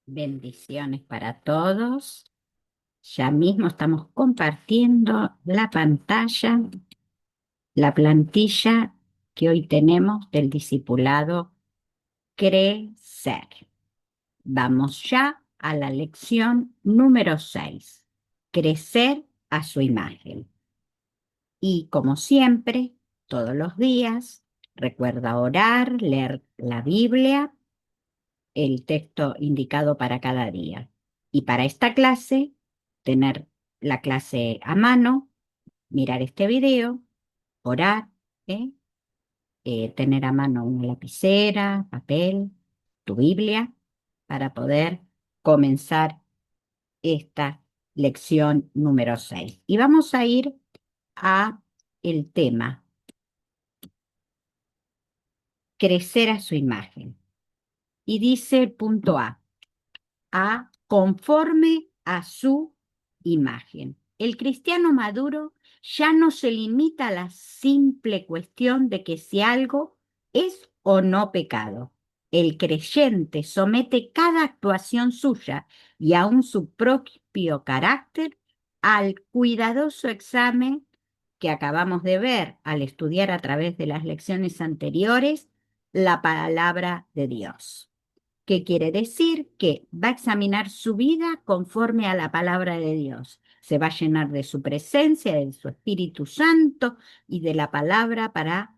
Bendiciones para todos. Ya mismo estamos compartiendo la pantalla, la plantilla que hoy tenemos del discipulado Crecer. Vamos ya a la lección número 6. Crecer a su imagen. Y como siempre, todos los días, recuerda orar, leer la Biblia, el texto indicado para cada día. Y para esta clase, tener la clase a mano, mirar este video, orar, ¿eh? Tener a mano una lapicera, papel, tu Biblia, para poder comenzar esta lección número 6. Y vamos a ir a el tema, crecer a su imagen. Y dice el punto A conforme a su imagen. El cristiano maduro ya no se limita a la simple cuestión de que si algo es o no pecado. El creyente somete cada actuación suya y aún su propio carácter al cuidadoso examen que acabamos de ver al estudiar a través de las lecciones anteriores la palabra de Dios. ¿Qué quiere decir? Que va a examinar su vida conforme a la palabra de Dios. Se va a llenar de su presencia, de su Espíritu Santo y de la palabra para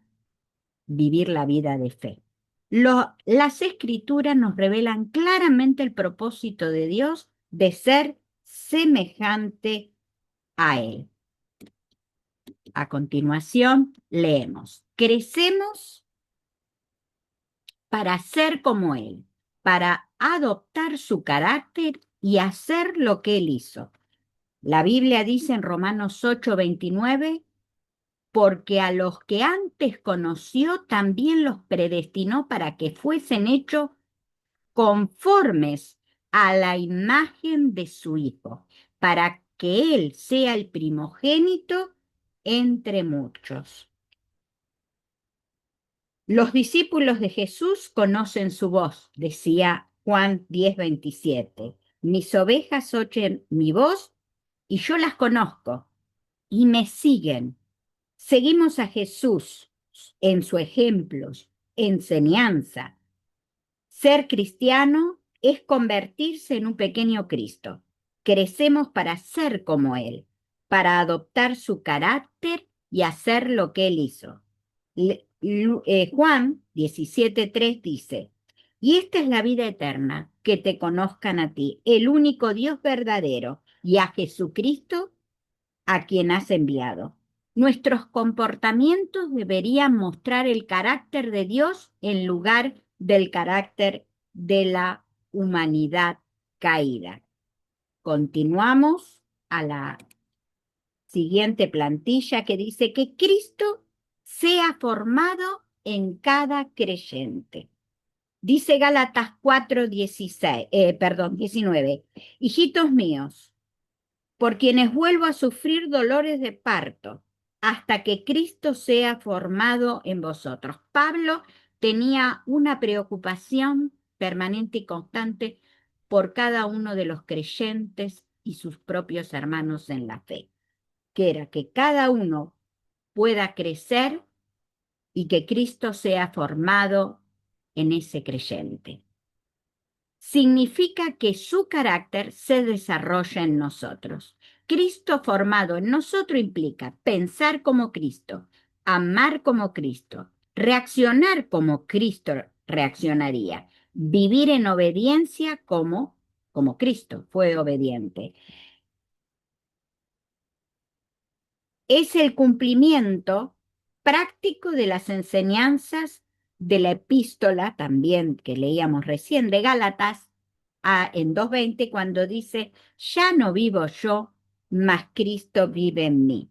vivir la vida de fe. Las escrituras nos revelan claramente el propósito de Dios de ser semejante a Él. A continuación, leemos. Crecemos para ser como Él, para adoptar su carácter y hacer lo que Él hizo. La Biblia dice en Romanos 8:29, porque a los que antes conoció también los predestinó para que fuesen hechos conformes a la imagen de su Hijo, para que Él sea el primogénito entre muchos. Los discípulos de Jesús conocen su voz, decía Juan 10:27. Mis ovejas oyen mi voz y yo las conozco y me siguen. Seguimos a Jesús en su ejemplos, enseñanza. Ser cristiano es convertirse en un pequeño Cristo. Crecemos para ser como Él, para adoptar su carácter y hacer lo que Él hizo. Juan 17:3 dice, y esta es la vida eterna, que te conozcan a ti, el único Dios verdadero, y a Jesucristo, a quien has enviado. Nuestros comportamientos deberían mostrar el carácter de Dios en lugar del carácter de la humanidad caída. Continuamos a la siguiente plantilla que dice que Cristo sea formado en cada creyente. Dice Gálatas 4:16, 19, hijitos míos, por quienes vuelvo a sufrir dolores de parto, hasta que Cristo sea formado en vosotros. Pablo tenía una preocupación permanente y constante por cada uno de los creyentes y sus propios hermanos en la fe, que era que cada uno pueda crecer y que Cristo sea formado en ese creyente. Significa que su carácter se desarrolla en nosotros. Cristo formado en nosotros implica pensar como Cristo, amar como Cristo, reaccionar como Cristo reaccionaría, vivir en obediencia como Cristo fue obediente. Es el cumplimiento práctico de las enseñanzas de la epístola, también que leíamos recién, de Gálatas, en 2:20, cuando dice, ya no vivo yo, mas Cristo vive en mí.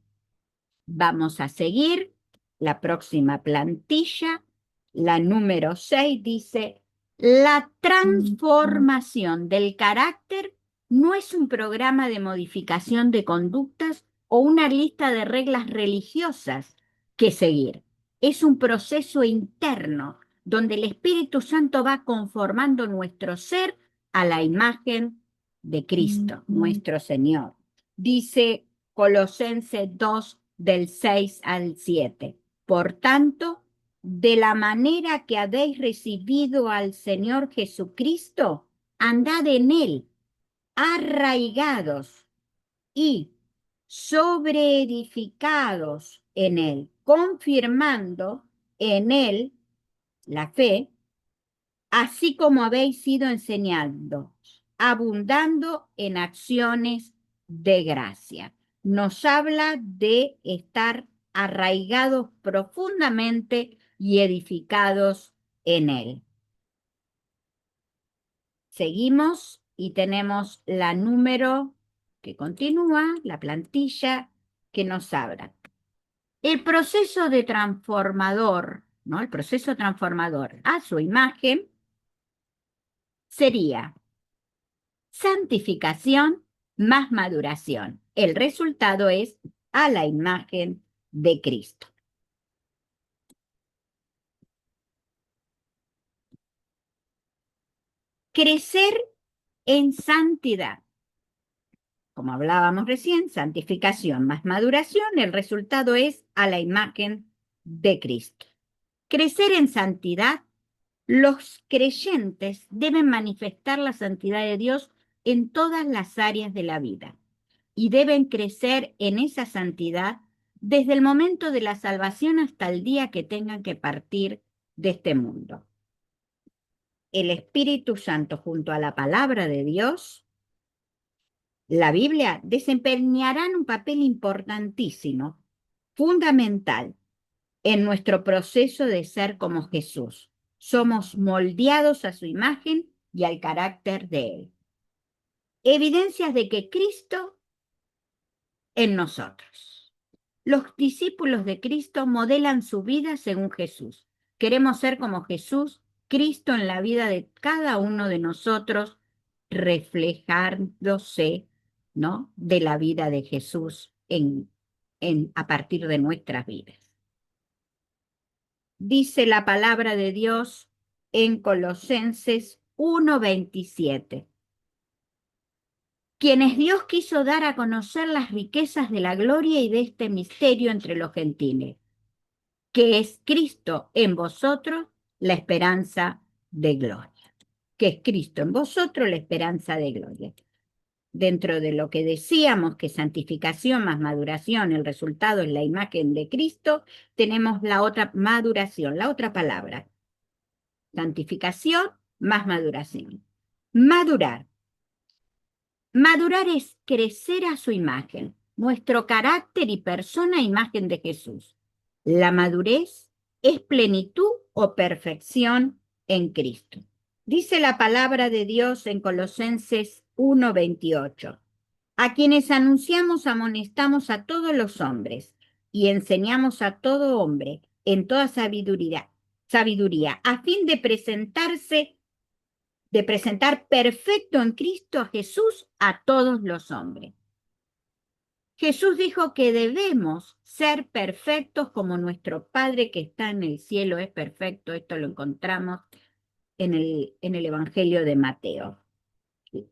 Vamos a seguir la próxima plantilla, la número 6, dice, la transformación del carácter no es un programa de modificación de conductas o una lista de reglas religiosas que seguir. Es un proceso interno donde el Espíritu Santo va conformando nuestro ser a la imagen de Cristo, nuestro Señor. Dice Colosenses 2, del 6 al 7. Por tanto, de la manera que habéis recibido al Señor Jesucristo, andad en él, arraigados y sobreedificados en él, confirmando en él la fe, así como habéis sido enseñados, abundando en acciones de gracia. Nos habla de estar arraigados profundamente y edificados en él. Seguimos y tenemos la número que continúa, la plantilla que nos habla. El proceso de transformador, ¿no? El proceso transformador a su imagen sería santificación más maduración. El resultado es a la imagen de Cristo. Crecer en santidad. Como hablábamos recién, santificación más maduración, el resultado es a la imagen de Cristo. Crecer en santidad, los creyentes deben manifestar la santidad de Dios en todas las áreas de la vida y deben crecer en esa santidad desde el momento de la salvación hasta el día que tengan que partir de este mundo. El Espíritu Santo junto a la palabra de Dios, la Biblia, desempeñarán un papel importantísimo, fundamental, en nuestro proceso de ser como Jesús. Somos moldeados a su imagen y al carácter de Él. Evidencias de que Cristo en nosotros. Los discípulos de Cristo modelan su vida según Jesús. Queremos ser como Jesús, Cristo en la vida de cada uno de nosotros, reflejándose, ¿no?, de la vida de Jesús a partir de nuestras vidas. Dice la palabra de Dios en Colosenses 1:27. Quienes Dios quiso dar a conocer las riquezas de la gloria y de este misterio entre los gentiles, que es Cristo en vosotros, la esperanza de gloria. Que es Cristo en vosotros, la esperanza de gloria. Dentro de lo que decíamos que santificación más maduración, el resultado es la imagen de Cristo, tenemos la otra maduración, la otra palabra. Santificación más maduración. Madurar. Madurar es crecer a su imagen, nuestro carácter y persona a imagen de Jesús. La madurez es plenitud o perfección en Cristo. Dice la palabra de Dios en Colosenses 1:28. A quienes anunciamos, amonestamos a todos los hombres y enseñamos a todo hombre en toda sabiduría, a fin de presentar perfecto en Cristo a Jesús a todos los hombres. Jesús dijo que debemos ser perfectos como nuestro Padre que está en el cielo es perfecto. Esto lo encontramos en el Evangelio de Mateo.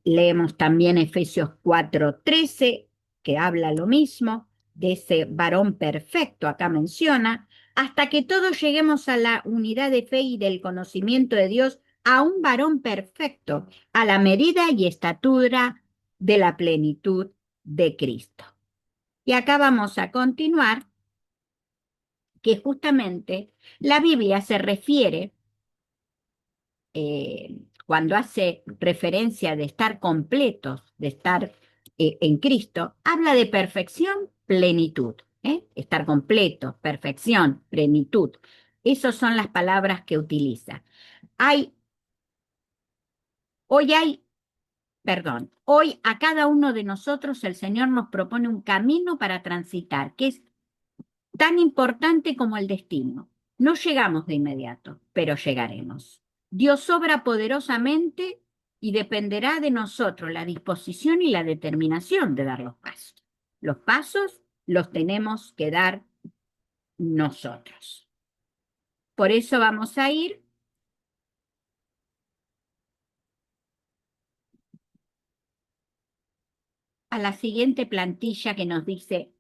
Leemos también Efesios 4:13, que habla lo mismo, de ese varón perfecto, acá menciona, hasta que todos lleguemos a la unidad de fe y del conocimiento de Dios, a un varón perfecto, a la medida y estatura de la plenitud de Cristo. Y acá vamos a continuar, que justamente la Biblia se refiere, cuando hace referencia de estar completos, de estar en Cristo, habla de perfección, plenitud. Estar completo, perfección, plenitud. Esas son las palabras que utiliza. Hoy a cada uno de nosotros el Señor nos propone un camino para transitar, que es tan importante como el destino. No llegamos de inmediato, pero llegaremos. Dios obra poderosamente y dependerá de nosotros la disposición y la determinación de dar los pasos. Los pasos los tenemos que dar nosotros. Por eso vamos a ir a la siguiente plantilla que nos dice,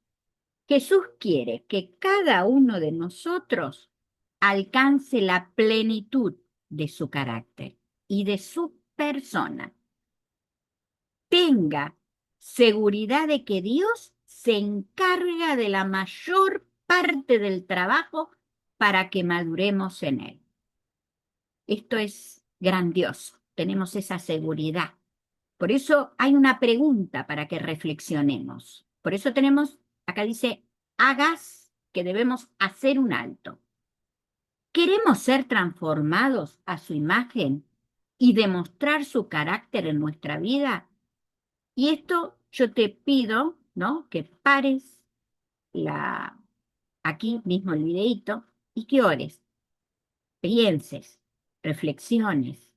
Jesús quiere que cada uno de nosotros alcance la plenitud de su carácter y de su persona. Tenga seguridad de que Dios se encarga de la mayor parte del trabajo para que maduremos en Él. Esto es grandioso, tenemos esa seguridad. Por eso hay una pregunta para que reflexionemos. Por eso tenemos, acá dice, hagas que debemos hacer un alto. ¿Queremos ser transformados a su imagen y demostrar su carácter en nuestra vida? Y esto yo te pido, ¿no? Que pares aquí mismo el videíto y que ores, pienses, reflexiones,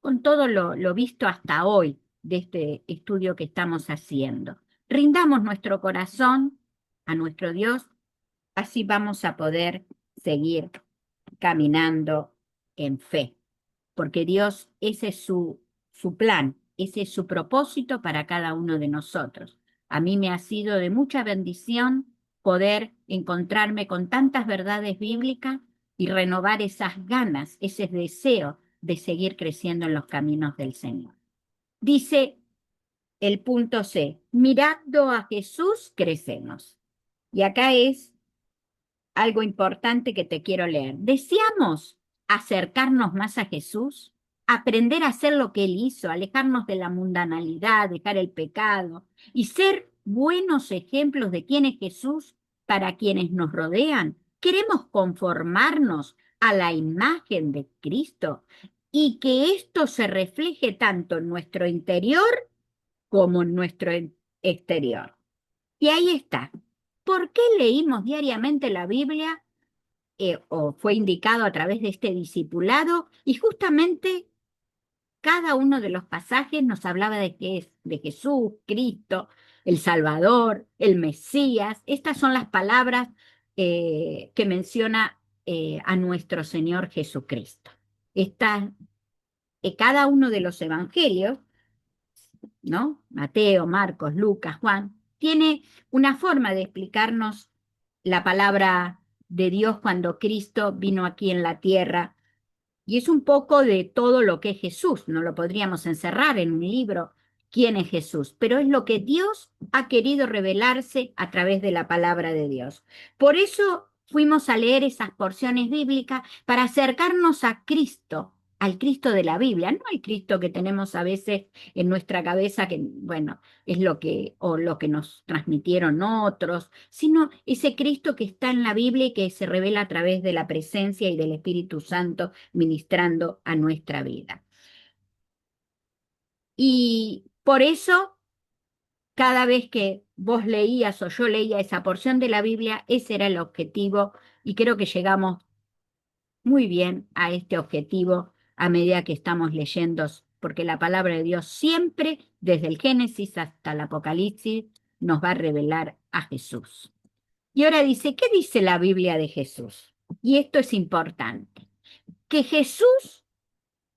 con todo lo visto hasta hoy de este estudio que estamos haciendo. Rindamos nuestro corazón a nuestro Dios, así vamos a poder seguir caminando en fe, porque Dios, ese es su plan, ese es su propósito para cada uno de nosotros. A mí me ha sido de mucha bendición poder encontrarme con tantas verdades bíblicas y renovar esas ganas, ese deseo de seguir creciendo en los caminos del Señor. Dice el punto C, mirando a Jesús crecemos. Y acá es algo importante que te quiero leer. ¿Deseamos acercarnos más a Jesús? Aprender a hacer lo que Él hizo, alejarnos de la mundanalidad, dejar el pecado y ser buenos ejemplos de quién es Jesús para quienes nos rodean. ¿Queremos conformarnos a la imagen de Cristo y que esto se refleje tanto en nuestro interior como en nuestro exterior? Y ahí está. ¿Por qué leímos diariamente la Biblia o fue indicado a través de este discipulado? Y justamente cada uno de los pasajes nos hablaba de qué es, de Jesús, Cristo, el Salvador, el Mesías. Estas son las palabras que menciona a nuestro Señor Jesucristo. Cada uno de los evangelios, ¿no? Mateo, Marcos, Lucas, Juan, tiene una forma de explicarnos la palabra de Dios cuando Cristo vino aquí en la tierra. Y es un poco de todo lo que es Jesús. No lo podríamos encerrar en un libro, quién es Jesús, pero es lo que Dios ha querido revelarse a través de la palabra de Dios. Por eso fuimos a leer esas porciones bíblicas para acercarnos a Cristo, al Cristo de la Biblia, no al Cristo que tenemos a veces en nuestra cabeza, que, bueno, es lo que nos transmitieron otros, sino ese Cristo que está en la Biblia y que se revela a través de la presencia y del Espíritu Santo ministrando a nuestra vida. Y por eso, cada vez que vos leías o yo leía esa porción de la Biblia, ese era el objetivo y creo que llegamos muy bien a este objetivo a medida que estamos leyendo, porque la palabra de Dios siempre, desde el Génesis hasta el Apocalipsis, nos va a revelar a Jesús. Y ahora dice, ¿qué dice la Biblia de Jesús? Y esto es importante, que Jesús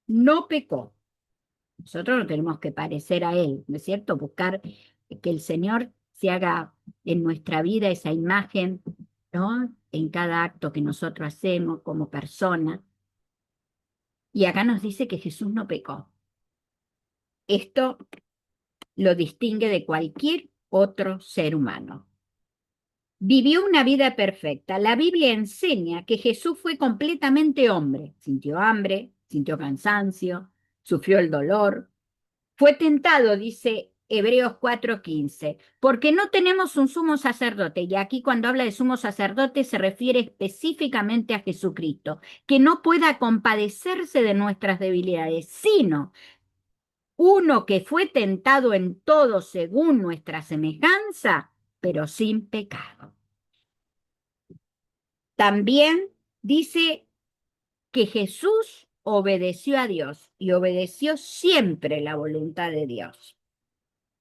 no pecó. Nosotros no tenemos que parecer a Él, ¿no es cierto? Buscar que el Señor se haga en nuestra vida esa imagen, ¿no? En cada acto que nosotros hacemos como persona. Y acá nos dice que Jesús no pecó. Esto lo distingue de cualquier otro ser humano. Vivió una vida perfecta. La Biblia enseña que Jesús fue completamente hombre. Sintió hambre, sintió cansancio, sufrió el dolor. Fue tentado, dice Hebreos 4:15, porque no tenemos un sumo sacerdote. Y aquí cuando habla de sumo sacerdote se refiere específicamente a Jesucristo, que no pueda compadecerse de nuestras debilidades, sino uno que fue tentado en todo según nuestra semejanza, pero sin pecado. También dice que Jesús obedeció a Dios y obedeció siempre la voluntad de Dios.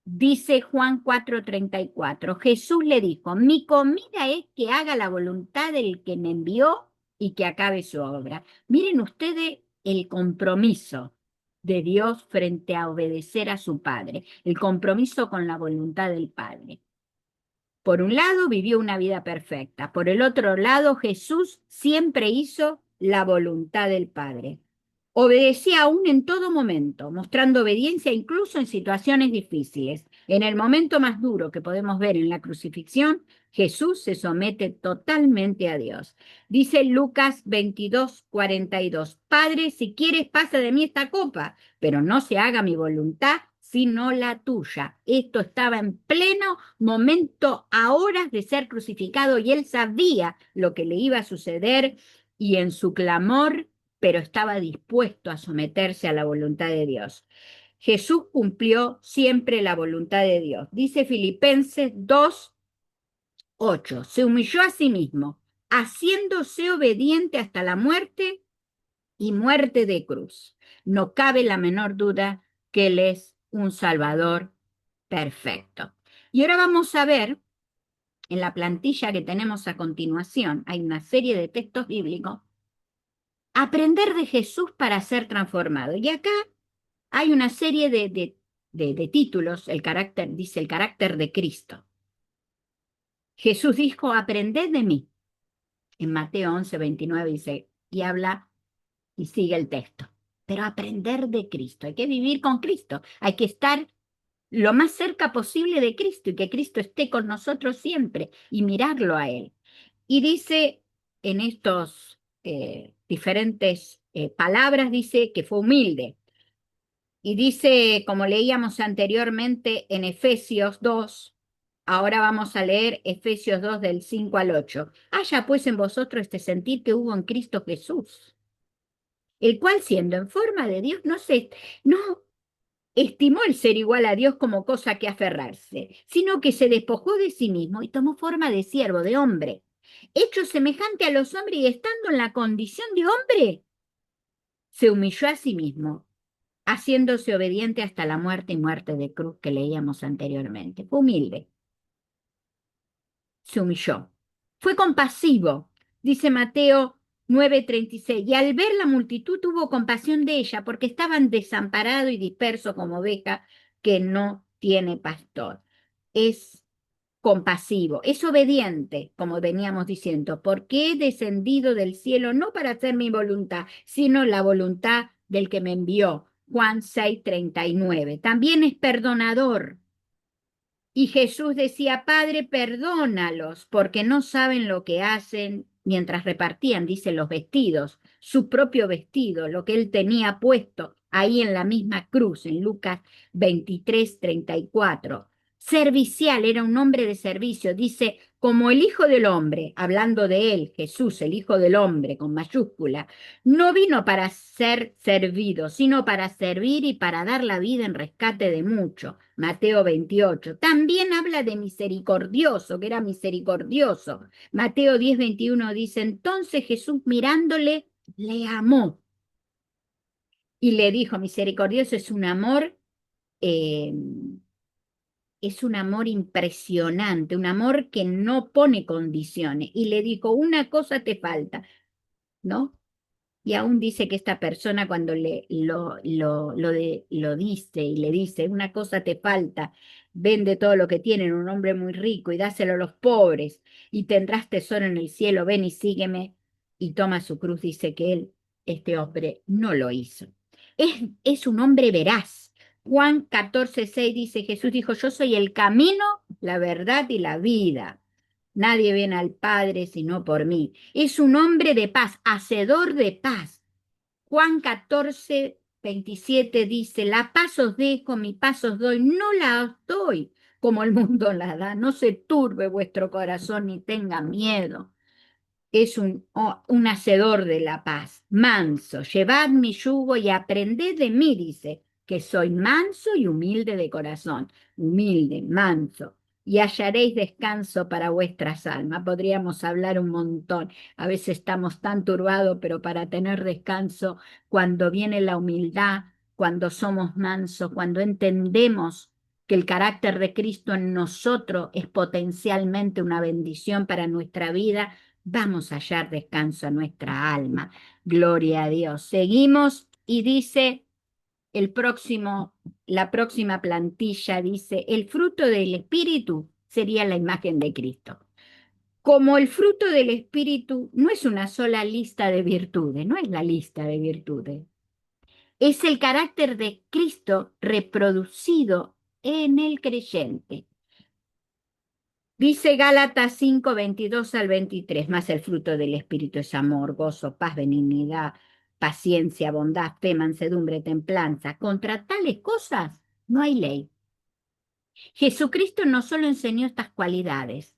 Dice Juan 4:34, Jesús le dijo, mi comida es que haga la voluntad del que me envió y que acabe su obra. Miren ustedes el compromiso de Dios frente a obedecer a su Padre, el compromiso con la voluntad del Padre. Por un lado, vivió una vida perfecta. Por el otro lado, Jesús siempre hizo la voluntad del Padre. Obedecía aún en todo momento, mostrando obediencia incluso en situaciones difíciles. En el momento más duro que podemos ver en la crucifixión, Jesús se somete totalmente a Dios. Dice Lucas 22:42, Padre, si quieres pasa de mí esta copa, pero no se haga mi voluntad, sino la tuya. Esto estaba en pleno momento, a horas de ser crucificado, y él sabía lo que le iba a suceder, y en su clamor, pero estaba dispuesto a someterse a la voluntad de Dios. Jesús cumplió siempre la voluntad de Dios. Dice Filipenses 2:8, se humilló a sí mismo, haciéndose obediente hasta la muerte y muerte de cruz. No cabe la menor duda que Él es un Salvador perfecto. Y ahora vamos a ver, en la plantilla que tenemos a continuación, hay una serie de textos bíblicos, aprender de Jesús para ser transformado. Y acá hay una serie de títulos, el carácter, dice el carácter de Cristo. Jesús dijo, aprended de mí. En Mateo 11:29 dice, y habla y sigue el texto. Pero aprender de Cristo, hay que vivir con Cristo, hay que estar lo más cerca posible de Cristo y que Cristo esté con nosotros siempre y mirarlo a Él. Y dice en estos diferentes palabras, dice que fue humilde. Y dice, como leíamos anteriormente en Efesios 2, ahora vamos a leer Efesios 2 del 5 al 8. Haya pues en vosotros este sentir que hubo en Cristo Jesús, el cual siendo en forma de Dios no estimó el ser igual a Dios como cosa que aferrarse, sino que se despojó de sí mismo y tomó forma de siervo, de hombre, hecho semejante a los hombres y estando en la condición de hombre, se humilló a sí mismo, haciéndose obediente hasta la muerte y muerte de cruz que leíamos anteriormente. Fue humilde, se humilló. Fue compasivo, dice Mateo 9:36, y al ver la multitud tuvo compasión de ella, porque estaban desamparados y dispersos como ovejas que no tiene pastor. Es compasivo, es obediente, como veníamos diciendo, porque he descendido del cielo no para hacer mi voluntad, sino la voluntad del que me envió. Juan 6:39. También es perdonador. Y Jesús decía, Padre, perdónalos, porque no saben lo que hacen mientras repartían, dice, los vestidos, su propio vestido, lo que él tenía puesto ahí en la misma cruz, en Lucas 23:34. Servicial, era un hombre de servicio, dice, como el Hijo del Hombre, hablando de él, Jesús, el Hijo del Hombre, con mayúscula, no vino para ser servido, sino para servir y para dar la vida en rescate de muchos. Mateo 28. También habla de misericordioso, que era misericordioso. Mateo 10:21 dice, entonces Jesús mirándole, le amó y le dijo, misericordioso eh, es un amor impresionante, un amor que no pone condiciones. Y le dijo, una cosa te falta, ¿no? Y aún dice que esta persona cuando lo dice y le dice, una cosa te falta, vende todo lo que tiene, un hombre muy rico y dáselo a los pobres y tendrás tesoro en el cielo, ven y sígueme. Y toma su cruz, dice que él, este hombre, no lo hizo. Es un hombre veraz. Juan 14:6 dice, Jesús dijo, yo soy el camino, la verdad y la vida. Nadie viene al Padre sino por mí. Es un hombre de paz, hacedor de paz. Juan 14:27 dice, la paz os dejo, mi paz os doy, no la os doy como el mundo la da. No se turbe vuestro corazón ni tenga miedo. Es un hacedor de la paz, manso. Llevad mi yugo y aprended de mí, dice, que soy manso y humilde de corazón. Humilde, manso. Y hallaréis descanso para vuestras almas. Podríamos hablar un montón. A veces estamos tan turbados, pero para tener descanso, cuando viene la humildad, cuando somos mansos, cuando entendemos que el carácter de Cristo en nosotros es potencialmente una bendición para nuestra vida, vamos a hallar descanso a nuestra alma. Gloria a Dios. Seguimos y dice la próxima plantilla dice, el fruto del Espíritu sería la imagen de Cristo. Como el fruto del Espíritu no es una sola lista de virtudes, no es la lista de virtudes, es el carácter de Cristo reproducido en el creyente. Dice Gálatas 5, 22 al 23, más el fruto del Espíritu es amor, gozo, paz, benignidad, paciencia, bondad, fe, mansedumbre, templanza. Contra tales cosas no hay ley. Jesucristo no solo enseñó estas cualidades,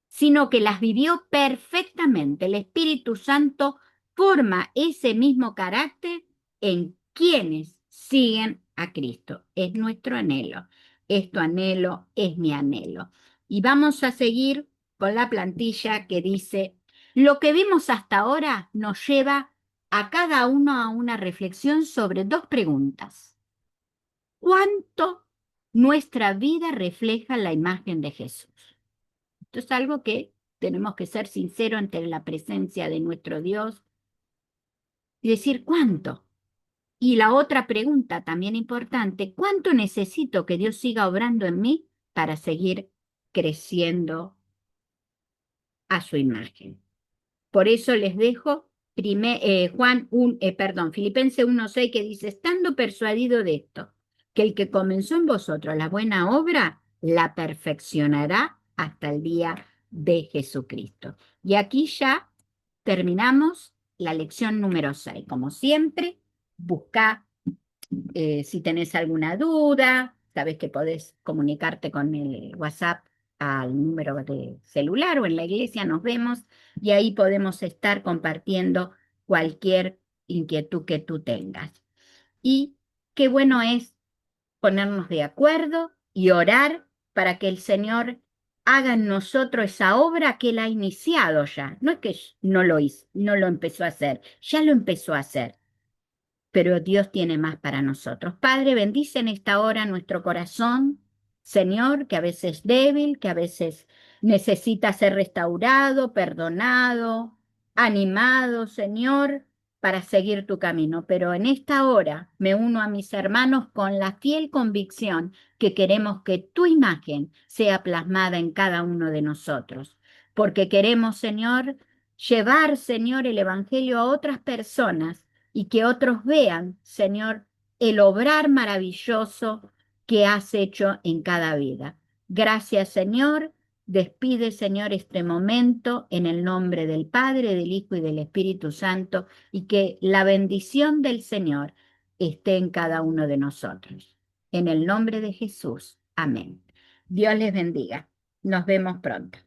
sino que las vivió perfectamente. El Espíritu Santo forma ese mismo carácter en quienes siguen a Cristo. Es nuestro anhelo. Es tu anhelo, es mi anhelo. Y vamos a seguir con la plantilla que dice, lo que vimos hasta ahora nos lleva a cada uno a una reflexión sobre dos preguntas. ¿Cuánto nuestra vida refleja la imagen de Jesús? Esto es algo que tenemos que ser sinceros ante la presencia de nuestro Dios y decir cuánto. Y la otra pregunta también importante, ¿cuánto necesito que Dios siga obrando en mí para seguir creciendo a su imagen? Por eso les dejo Filipenses 1:6 que dice, estando persuadido de esto, que el que comenzó en vosotros la buena obra, la perfeccionará hasta el día de Jesucristo. Y aquí ya terminamos la lección número 6. Como siempre, busca si tenés alguna duda, sabes que podés comunicarte con el WhatsApp al número de celular o en la iglesia, nos vemos y ahí podemos estar compartiendo cualquier inquietud que tú tengas. Y qué bueno es ponernos de acuerdo y orar para que el Señor haga en nosotros esa obra que Él ha iniciado ya. No es que no lo hizo, no lo empezó a hacer, ya lo empezó a hacer, pero Dios tiene más para nosotros. Padre, bendice en esta hora nuestro corazón, Señor, que a veces es débil, que a veces necesita ser restaurado, perdonado, animado, Señor, para seguir tu camino. Pero en esta hora me uno a mis hermanos con la fiel convicción que queremos que tu imagen sea plasmada en cada uno de nosotros, porque queremos, Señor, llevar, Señor, el Evangelio a otras personas y que otros vean, Señor, el obrar maravilloso que has hecho en cada vida. Gracias, Señor. Despide, Señor, este momento en el nombre del Padre, del Hijo y del Espíritu Santo, y que la bendición del Señor esté en cada uno de nosotros. En el nombre de Jesús. Amén. Dios les bendiga. Nos vemos pronto.